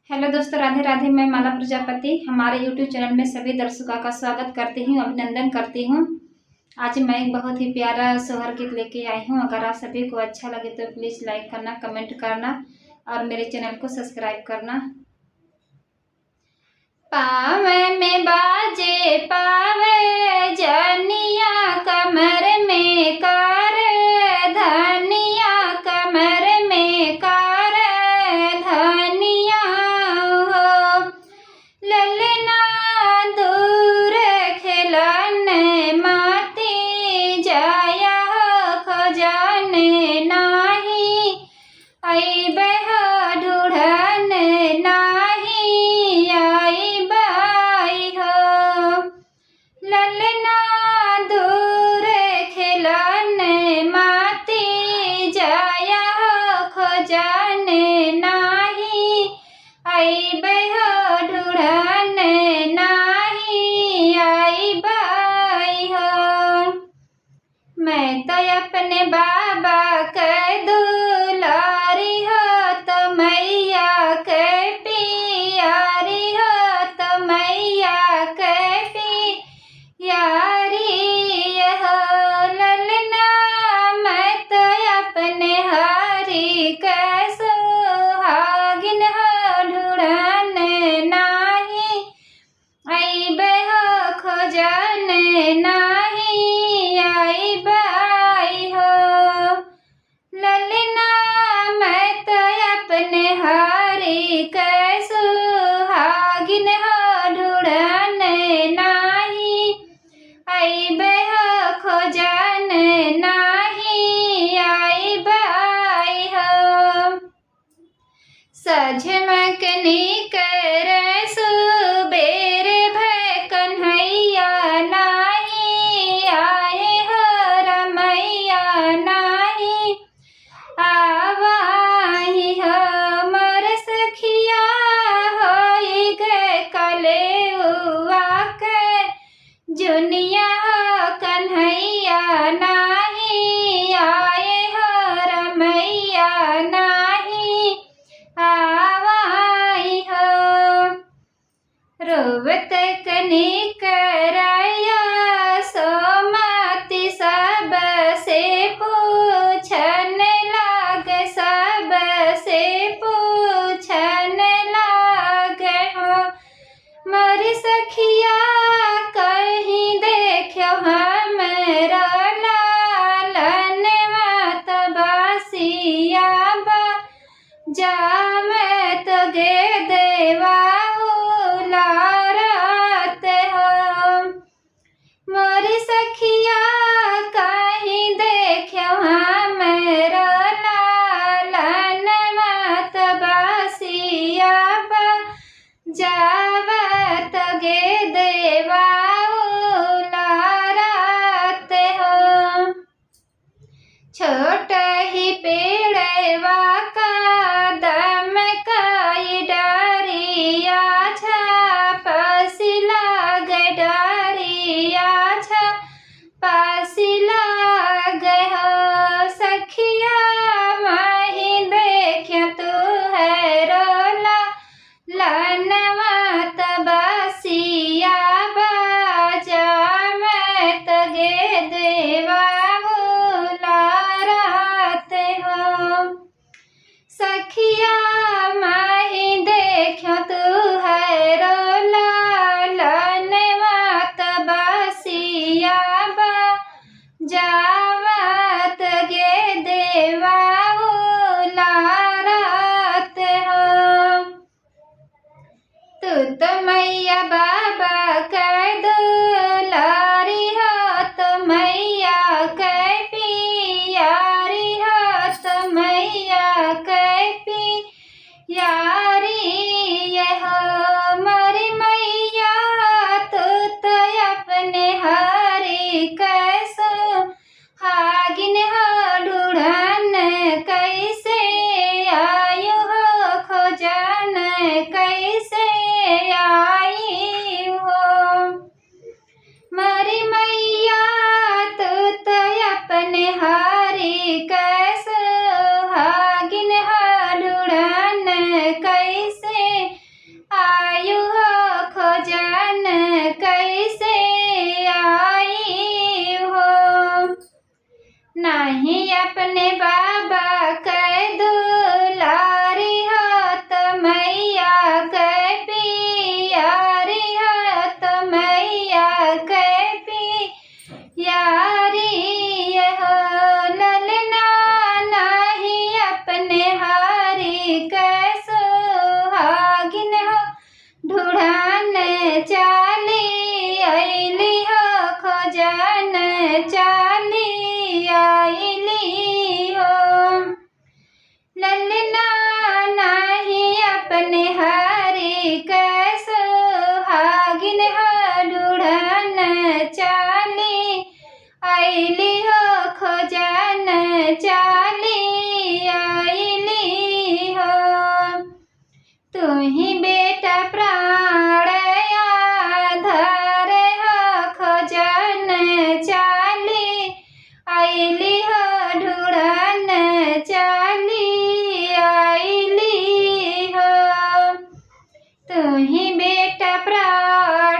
Hello दोस्तों, राधे राधे। मैं माला प्रजापति हमारे यूट्यूब चैनल में सभी दर्शकों का स्वागत करती हूँ, अभिनंदन करती हूँ। आज मैं एक बहुत ही प्यारा सोहर गीत लेके आई हूँ। अगर आप सभी को अच्छा लगे तो प्लीज़ लाइक करना, कमेंट करना और मेरे चैनल को सब्सक्राइब करना। पावे में बाजे पावे जनिया, कमर में कार धनिया, कमर में कार धनिया हो। ललना दूर खिलने माती जाया खजाने नाही, आई बह ढूढ़ने नाही आई बाई हो। ललना दूर खिलने माती जाया खजाने नाही, आई बह ढूढ़ने नाही आई बाई हो। मैं तो अपने बाबा के दुलारी हो, तो मैया के पियारी हो, तो मैया के पियारी हो। ललना मैं तो अपने हरि के सुहागिन हो, ढूढ़ने नाही आई बह खोजने नाही आई बाई हो। ललना मैं तो अपने हरि के सुहागिन हो, ढूढ़ने नाही आई बह खोजने नाही आई बाई हो। सझमकनी करे सुबेरे भय कन्हैया नाही आए हो, रमैया नाही आवाही हो। मोर सखिया होई गे कलेउआ के जुनिया हो, कन्हैया नाही आए हो, रमैया नाही आवाई हो। रोवत कनी कराया सोमती, सब से पूछन लाग, सब से पूछन लाग हो। मोरी सखिया कहीं देखो हमरा लालन मात बासिया बा जाम तो गे देवा लारत हो। मोरी सखिया कहीं देखो हमरा लालन मात बासिया बा जावत गे देवा लारत हो। छोट ही पेड़वा का दम काई डारिया छापसी लाग, डारिया छापसी लाग हो। सखिया माही देख तू है रोला लनवा तबासिया बाजा मैं तगे देवा लारत हो। सखिया माही देखो तू है रोला लनवा तबासिया बाजा तगे देवा लारत हो। तू तो मैया बाबा के दुलारी हो, तो मैया के पियारी हो, तो मैया के पियारी हो। मोरी मैया तू तो अपने हरि के सुहागिन हो, ढूढ़न कैसे आयु हो, खोजन कैसे आई हो। मोरी मैया तू तो अपने हरि के सुहागिन हो, ढूढ़न कैसे आयु हो खोजन कैसे आई हो। नहीं अपने बाबा कै दुलारी हो तो मैया कै पियारी हो तो मैया कै पियारी हो। ललना नहीं अपने हारी कै सुहागिन हो ढूढ़न चाली अली हो खोजन चाली आइली हो। ललना नहीं अपने हारी कै सुहागिन हो ढूढ़न चाली आइली हो खोजन चाली आइली हो। तू ही बेटा प्राण आधार हो खोजन चाली आइली हो ढूढ़न चाली आइली हो। तू ही बेटा प्राण